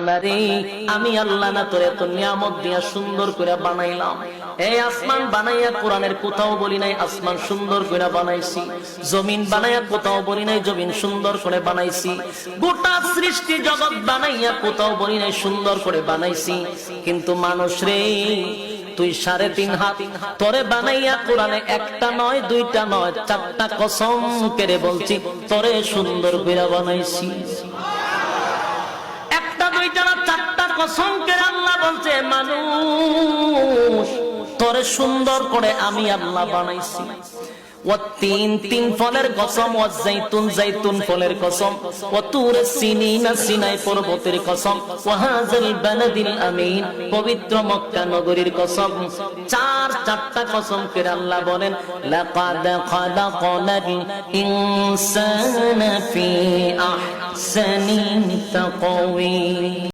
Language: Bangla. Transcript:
পাগলারে, আমি আল্লাহ না তোরে এত নিয়ামত দিয়া সুন্দর করে বানাইলাম। এই আসমান বানাইয়া কোরআনের কোথাও বলি নাই আসমান সুন্দর করে বানাইছি, জমিন বানাইয়া কোথাও বলি নাই জমিন সুন্দর করে বানাইছি, গোটা সৃষ্টি জগৎ বানাইয়া কোথাও বলি নাই সুন্দর করে বানাইছি। কিন্তু মানুষ রে, তুই 3.5 হাত তোরে বানাইয়া কোরআনে একটা নয়, দুইটা নয়, 4টা কসম করে বলছি তোরে সুন্দর করে বানাইছি। একটা দুইটা না, 4টা কসম করে আল্লাহ বলছে মানুষ তোরে সুন্দর করে আমি আল্লাহ বানাইছি। والتين তিন ফলের কসম, ওয়াজাইতুন জাইতুন ফলের কসম, ওয়াতুর সিনিনা সিনাই পর্বতের কসম, ওয়াহাযাল বালাদিল আমিন পবিত্র মক্কা নগরীর কসম। 4টা কসম করে আল্লাহ বলেন লাকাদ খালাকনাল ইনসানা ফি আহসানি তাকওয়িম।